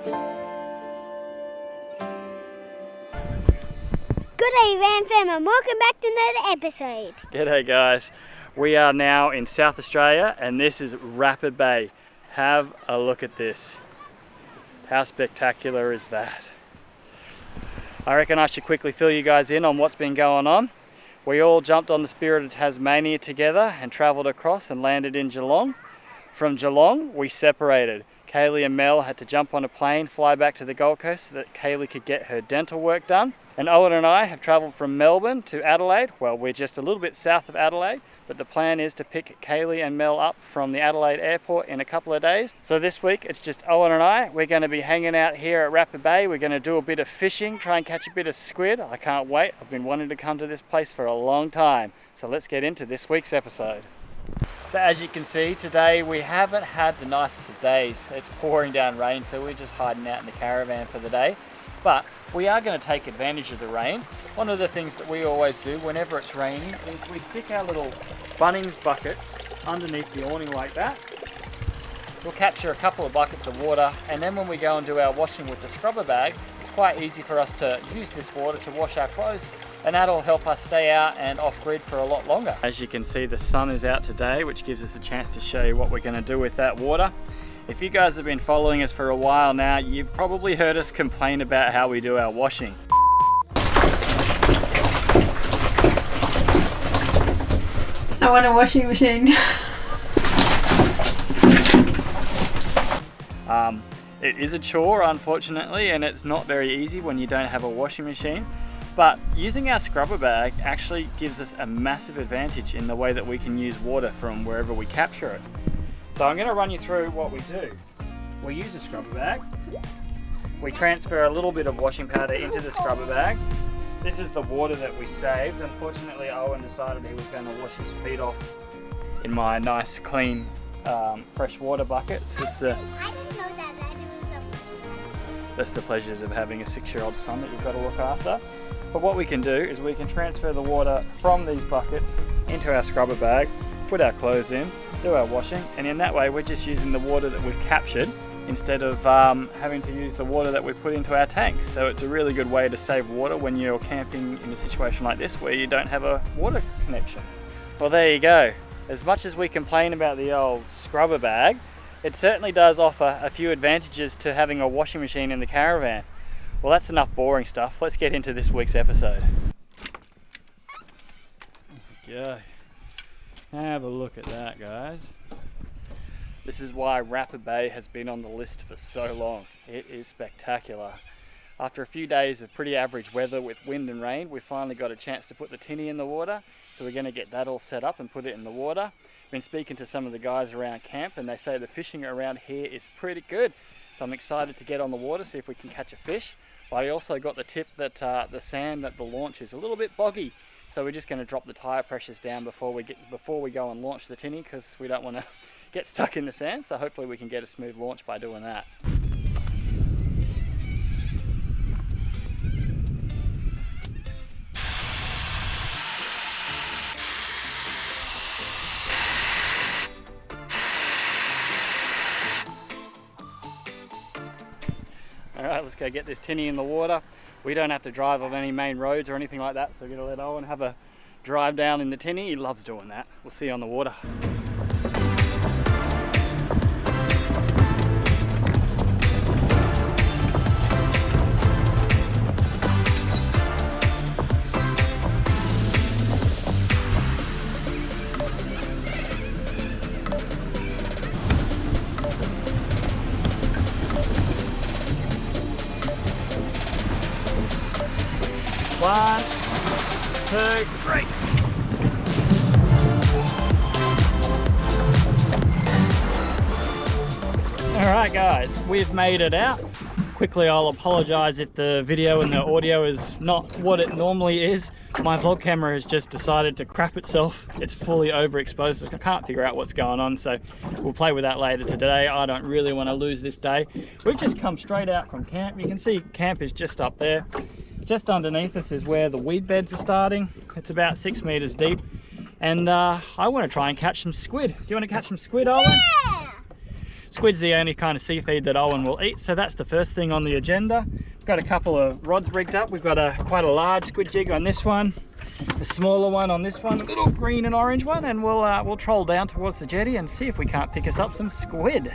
G'day Van Fam and welcome back to another episode. G'day guys, we are now in South Australia and this is Rapid Bay. Have a look at this. How spectacular is that? I reckon I should quickly fill you guys in on what's been going on. We all jumped on the Spirit of Tasmania together and travelled across and landed in Geelong. From Geelong we separated. Kaylee and Mel had to jump on a plane, fly back to the Gold Coast so that Kaylee could get her dental work done. And Owen and I have travelled from Melbourne to Adelaide. Well, we're just a little bit south of Adelaide, but the plan is to pick Kaylee and Mel up from the Adelaide airport in a couple of days. So this week it's just Owen and I. We're going to be hanging out here at Rapid Bay. We're going to do a bit of fishing, try and catch a bit of squid. I can't wait. I've been wanting to come to this place for a long time. So let's get into this week's episode. So as you can see, today we haven't had the nicest of days. It's pouring down rain, so we're just hiding out in the caravan for the day. But we are going to take advantage of the rain. One of the things that we always do whenever it's raining is we stick our little Bunnings buckets underneath the awning like that. We'll capture a couple of buckets of water, and then when we go and do our washing with the scrubber bag, it's quite easy for us to use this water to wash our clothes, and that'll help us stay out and off grid for a lot longer. As you can see, the sun is out today, which gives us a chance to show you what we're going to do with that water. If you guys have been following us for a while now, you've probably heard us complain about how we do our washing. I want a washing machine. It is a chore, unfortunately, and it's not very easy when you don't have a washing machine. But using our scrubber bag actually gives us a massive advantage in the way that we can use water from wherever we capture it. So I'm going to run you through what we do. We use a scrubber bag. We transfer a little bit of washing powder into the scrubber bag. This is the water that we saved. Unfortunately, Owen decided he was going to wash his feet off in my nice, clean, fresh water buckets. I didn't know that. That's the pleasures of having a 6-year-old son that you've got to look after. But what we can do is we can transfer the water from these buckets into our scrubber bag, put our clothes in, do our washing, and in that way we're just using the water that we've captured instead of having to use the water that we put into our tanks. So it's a really good way to save water when you're camping in a situation like this where you don't have a water connection. Well, there you go. As much as we complain about the old scrubber bag, it certainly does offer a few advantages to having a washing machine in the caravan. Well, that's enough boring stuff. Let's get into this week's episode. Okay. Have a look at that, guys. This is why Rapid Bay has been on the list for so long. It is spectacular. After a few days of pretty average weather with wind and rain, we finally got a chance to put the tinny in the water. So we're going to get that all set up and put it in the water. Been speaking to some of the guys around camp and they say the fishing around here is pretty good. So I'm excited to get on the water, see if we can catch a fish. But I also got the tip that the sand at the launch is a little bit boggy. So we're just going to drop the tyre pressures down before we go and launch the tinny, because we don't want to get stuck in the sand. So hopefully we can get a smooth launch by doing that. Alright, let's go get this tinny in the water. We don't have to drive on any main roads or anything like that, so we're going to let Owen have a drive down in the tinny. He loves doing that. We'll see you on the water. One, two, three. Alright guys, we've made it out. Quickly, I'll apologise if the video and the audio is not what it normally is. My vlog camera has just decided to crap itself. It's fully overexposed, so I can't figure out what's going on, so we'll play with that later today. I don't really want to lose this day. We've just come straight out from camp. You can see camp is just up there. Just underneath us is where the weed beds are starting. It's about 6 meters deep. And I want to try and catch some squid. Do you want to catch some squid, Owen? Yeah! Squid's the only kind of seafood that Owen will eat, so that's the first thing on the agenda. We've got a couple of rods rigged up. We've got quite a large squid jig on this one, a smaller one on this one, a little green and orange one, and we'll troll down towards the jetty and see if we can't pick us up some squid.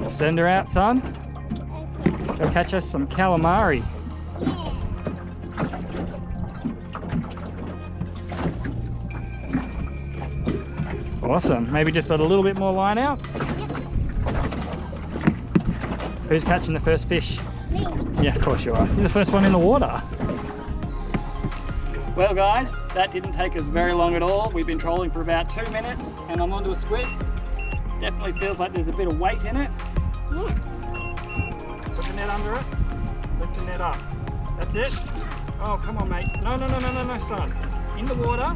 Send her out, son. Go catch us some calamari. Awesome. Maybe just let a little bit more line out. Who's catching the first fish? Me. Yeah, of course you are. You're the first one in the water. Well guys, that didn't take us very long at all. We've been trolling for about 2 minutes and I'm onto a squid. Definitely feels like there's a bit of weight in it. Yeah. Put the net under it. Lift the net up. That's it. Oh, come on, mate. No, son. In the water.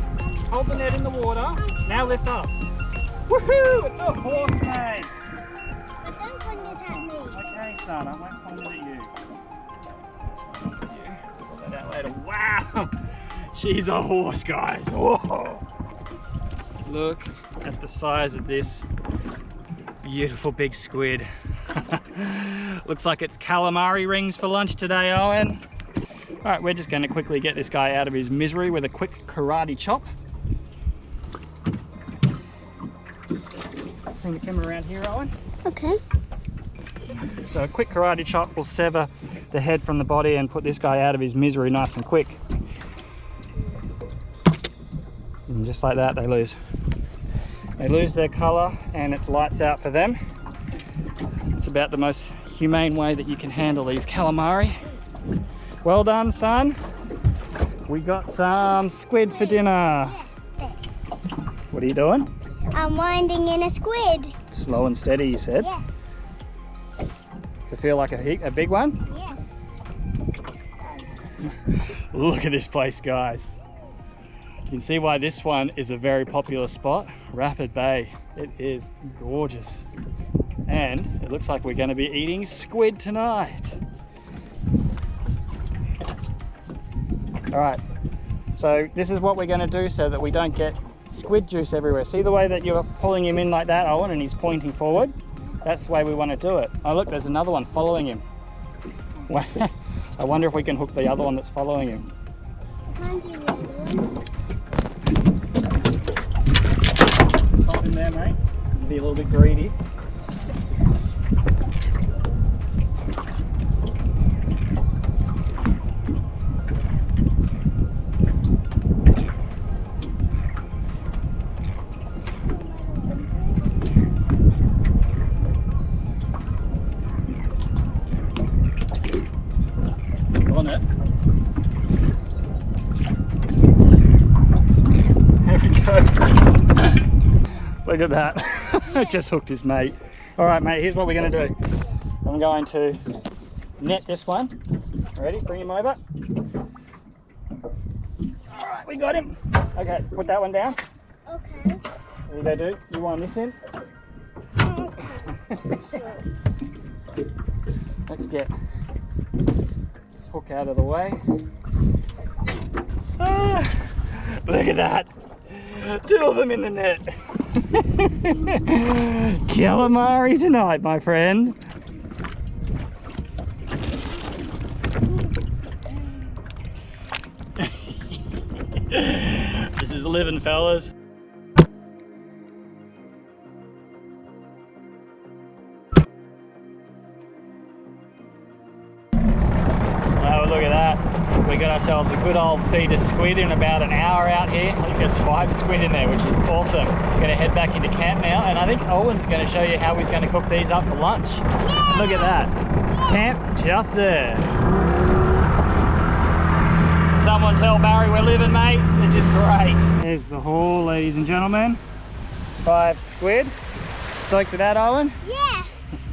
Hold the net in the water. Now lift up. Woohoo! It's a horse, mate. But don't point it at me. Okay, son. I won't point it at you. Sort that out later. Wow! She's a horse, guys. Whoa! Look at the size of this beautiful big squid. Looks like it's calamari rings for lunch today, Owen. All right, we're just going to quickly get this guy out of his misery with a quick karate chop. Bring the camera around here, Owen. Okay. So a quick karate chop will sever the head from the body and put this guy out of his misery nice and quick. And just like that, they lose their colour and it's lights out for them. It's about the most humane way that you can handle these calamari. Well done, son. We got some squid for dinner. What are you doing? I'm winding in a squid. Slow and steady, you said? Yeah. Does it feel like a big one? Yeah. Look at this place, guys. You can see why this one is a very popular spot. Rapid Bay. It is gorgeous. And it looks like we're going to be eating squid tonight. All right, so this is what we're going to do so that we don't get squid juice everywhere. See the way that you're pulling him in like that, Owen, and he's pointing forward? That's the way we want to do it. Oh look, there's another one following him. I wonder if we can hook the other one that's following him. Stop in there, mate. Be a little bit greedy. On it. There we go. Look at that. It just hooked his mate. All right, mate, here's what we're going to do. I'm going to net this one. Ready? Bring him over. All right, we got him. Okay, put that one down. Okay. There you go, dude. You want this in? Let's get this hook out of the way. Ah, look at that. 2 of them in the net. Calamari tonight, my friend. This is living, fellas. Oh, look at that. We got ourselves a good old feed of squid in about an hour out here. I think there's 5 squid in there, which is awesome. We're going to head back into camp now, and I think Owen's going to show you how he's going to cook these up for lunch. Yeah. Look at that. Yeah. Camp just there. Someone tell Barry we're living, mate. This is great. There's the haul, ladies and gentlemen. 5 squid. Stoked with that, Owen? Yeah.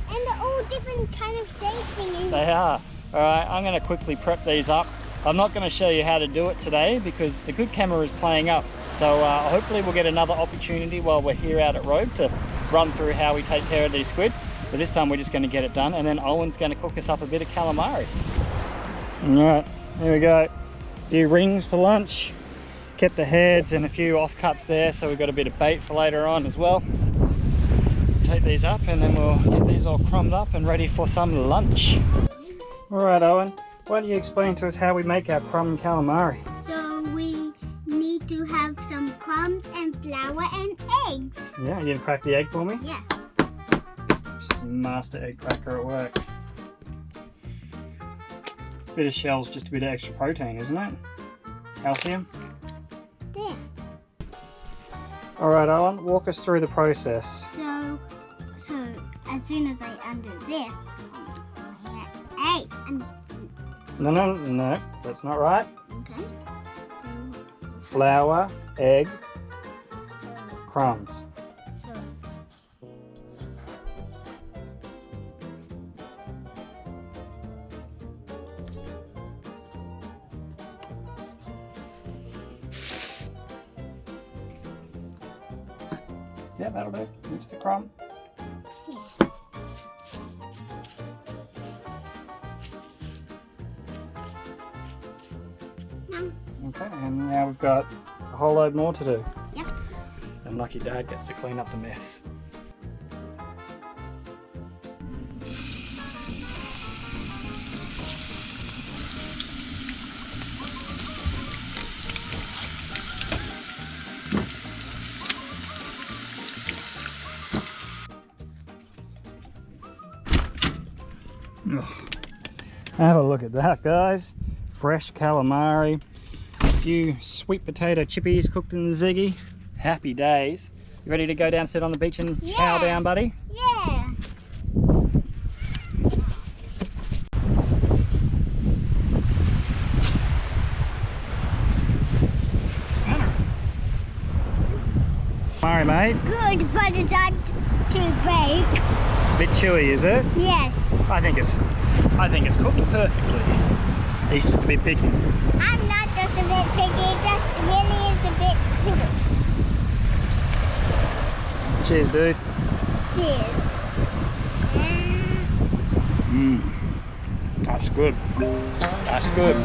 And they're all different kind of shape thingies. They are. All right, I'm going to quickly prep these up. I'm not going to show you how to do it today because the good camera is playing up. So hopefully we'll get another opportunity while we're here out at Robe to run through how we take care of these squid. But this time we're just going to get it done, and then Owen's going to cook us up a bit of calamari. All right, here we go. A few rings for lunch. Kept the heads and a few offcuts there, so we've got a bit of bait for later on as well. heat these up and then we'll get these all crumbed up and ready for some lunch. Alright Owen, why don't you explain to us how we make our crumb calamari? So we need to have some crumbs and flour and eggs. Yeah, you gonna crack the egg for me? Yeah. Just a master egg cracker at work. Bit of shell's just a bit of extra protein, isn't it? Calcium. There. Alright Owen, walk us through the process. So as soon as I undo this, hey, and No, that's not right. okay. Flour, egg, So, crumbs. so Yeah, that'll do. Mix the crumb. Okay, and now we've got a whole load more to do. Yep. And lucky Dad gets to clean up the mess. Have a look at that, guys. Fresh calamari, a few sweet potato chippies cooked in the ziggy. Happy days. You ready to go down, sit on the beach and chow down, buddy? yeah. Calamari, mate. Good, but it's hard to bake. Bit chewy, is it? Yes. I think it's cooked perfectly. He's just a bit picky. I'm not just a bit picky, it just really is a bit chewy. Cheers, dude. Cheers. That's good. That's good.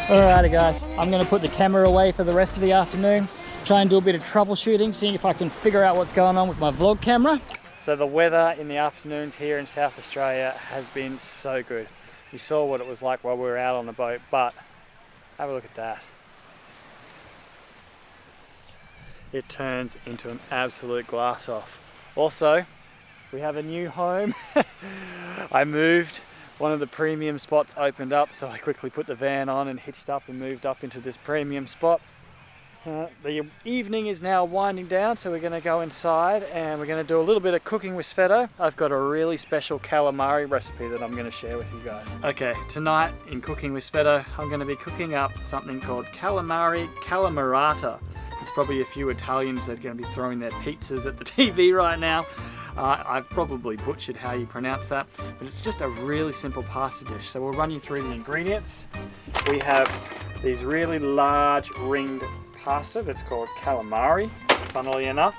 Alrighty guys, I'm going to put the camera away for the rest of the afternoon, try and do a bit of troubleshooting, seeing if I can figure out what's going on with my vlog camera. So the weather in the afternoons here in South Australia has been so good. You saw what it was like while we were out on the boat, but have a look at that. It turns into an absolute glass off. Also, we have a new home. I moved. One of the premium spots opened up, so I quickly put the van on and hitched up and moved up into this premium spot. The evening is now winding down, so we're going to go inside and we're going to do a little bit of cooking with Sveto. I've got a really special calamari recipe that I'm going to share with you guys. Okay, tonight in Cooking with Sveto, I'm going to be cooking up something called calamari calamarata. There's probably a few Italians that are going to be throwing their pizzas at the TV right now. I've probably butchered how you pronounce that, but it's just a really simple pasta dish. So we'll run you through the ingredients. We have these really large ringed pasta that's called calamari, funnily enough.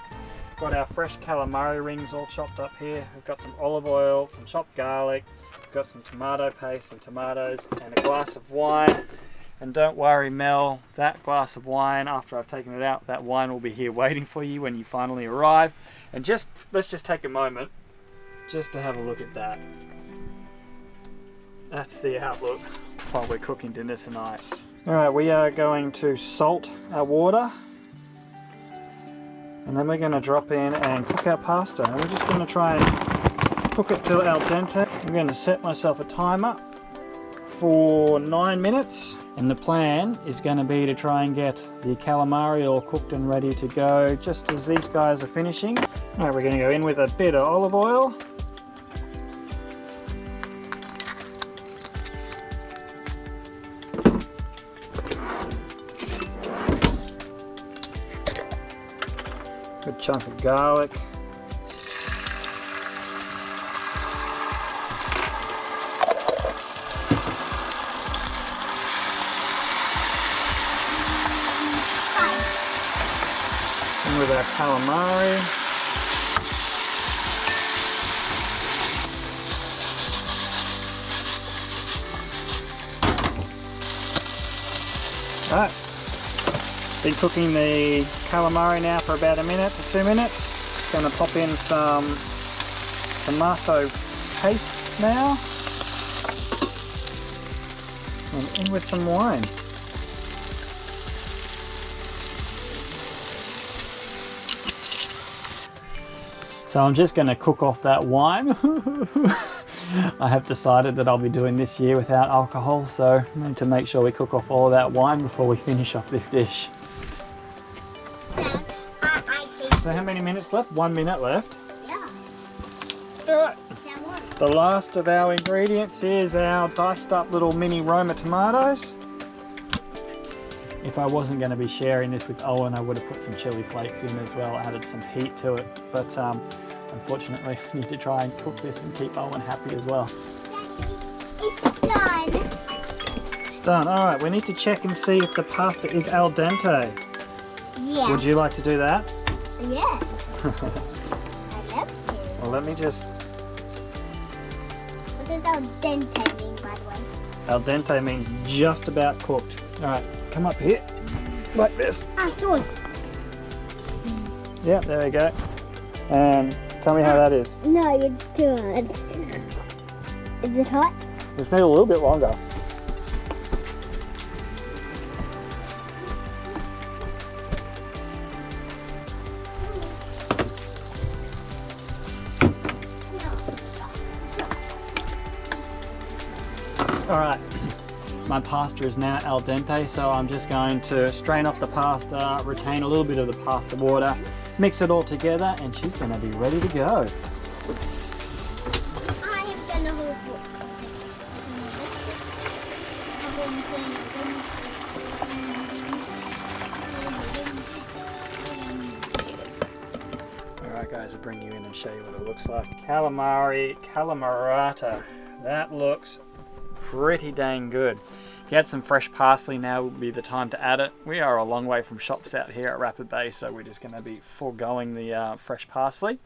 Got our fresh calamari rings all chopped up here. We've got some olive oil, some chopped garlic, we've got some tomato paste, some tomatoes, and a glass of wine. And don't worry, Mel, that glass of wine, after I've taken it out, that wine will be here waiting for you when you finally arrive. And let's just take a moment just to have a look at that. That's the outlook while we're cooking dinner tonight. Alright, we are going to salt our water. And then we're going to drop in and cook our pasta. And we're just going to try and cook it till al dente. I'm going to set myself a timer for 9 minutes. And the plan is going to be to try and get the calamari all cooked and ready to go just as these guys are finishing. Alright, we're going to go in with a bit of olive oil. Good chunk of garlic. And with our calamari. Right. Been cooking the calamari now for about a minute to 2 minutes. Going to pop in some tomato paste now. And in with some wine. So I'm just going to cook off that wine. I have decided that I'll be doing this year without alcohol, so I need to make sure we cook off all of that wine before we finish off this dish. So how many minutes left? 1 minute left. Yeah. Alright. The last of our ingredients is our diced up little mini Roma tomatoes. If I wasn't going to be sharing this with Owen, I would have put some chili flakes in as well, added some heat to it. But unfortunately, I need to try and cook this and keep Owen happy as well. It's done. It's done. Alright, we need to check and see if the pasta is al dente. Yeah. Would you like to do that? Yeah. I love to. Well, let me just... What does al dente mean, by the way? Al dente means just about cooked. Alright, come up here. Like this. I saw it. Yeah, there we go. And tell me how that is. No, it's too hot. Is it hot? Just need a little bit longer. Alright, my pasta is now al dente, so I'm just going to strain off the pasta, retain a little bit of the pasta water, mix it all together, and she's going to be ready to go. I have done a whole Alright guys, I'll bring you in and show you what it looks like. Calamari, calamarata. That looks pretty dang good. If you had some fresh parsley, now would be the time to add it. We are a long way from shops out here at Rapid Bay, so we're just going to be foregoing the fresh parsley.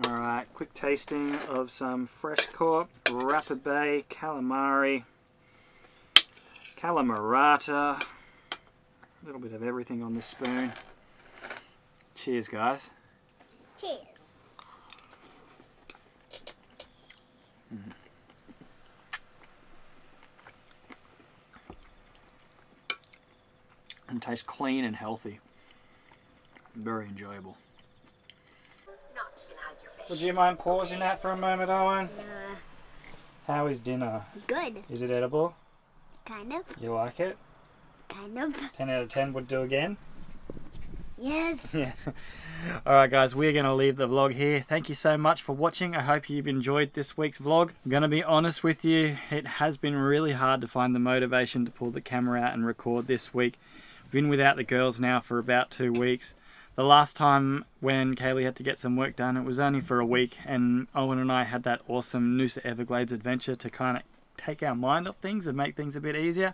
Alright, quick tasting of some fresh caught Rapid Bay calamari, calamarata, a little bit of everything on this spoon. Cheers, guys. Cheers. And tastes clean and healthy. Very enjoyable. Would you mind pausing that for a moment, Owen? How is dinner? Good. Is it edible? Kind of. You like it? Kind of. 10 out of 10 would do again? Yes. Yeah. Alright guys, we're going to leave the vlog here. Thank you so much for watching. I hope you've enjoyed this week's vlog. I'm going to be honest with you, it has been really hard to find the motivation to pull the camera out and record this week. I've been without the girls now for about 2 weeks. The last time when Kaylee had to get some work done, it was only for a week, and Owen and I had that awesome Noosa Everglades adventure to kind of take our mind off things and make things a bit easier.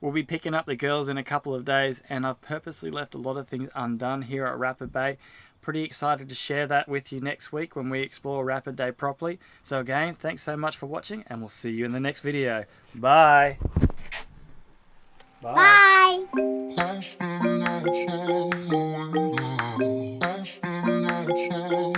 We'll be picking up the girls in a couple of days, and I've purposely left a lot of things undone here at Rapid Bay. pretty excited to share that with you next week when we explore Rapid Day properly. So again, thanks so much for watching, and we'll see you in the next video. Bye. Bye. Bye.